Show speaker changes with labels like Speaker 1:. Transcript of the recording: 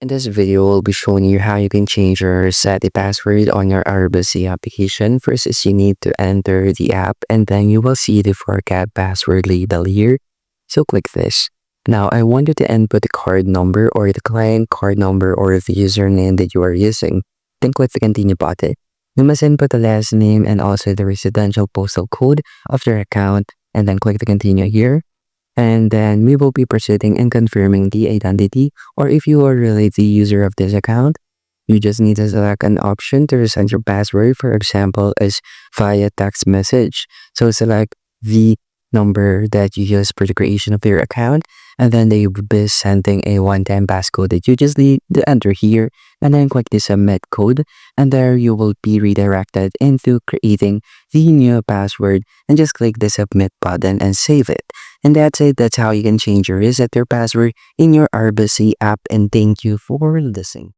Speaker 1: In this video, we'll be showing you how you can change or set the password on your RBC application. First is you need to enter the app and then you will see the forgot password label here. So click this. Now I want you to input the card number or the client card number or the username that you are using. Then click the continue button. You must input the last name and also the residential postal code of your account and then click the continue here. And then we will be proceeding and confirming the identity, or if you are really the user of this account, you just need to select an option to reset your password. For example, is via text message. So select the number that you use for the creation of your account, and then they will be sending a one-time passcode that you just need to enter here, and then click the submit code, and there you will be redirected into creating the new password, and just click the submit button and save it. And that's it. That's how you can change or reset your password in your RBC app. And thank you for listening.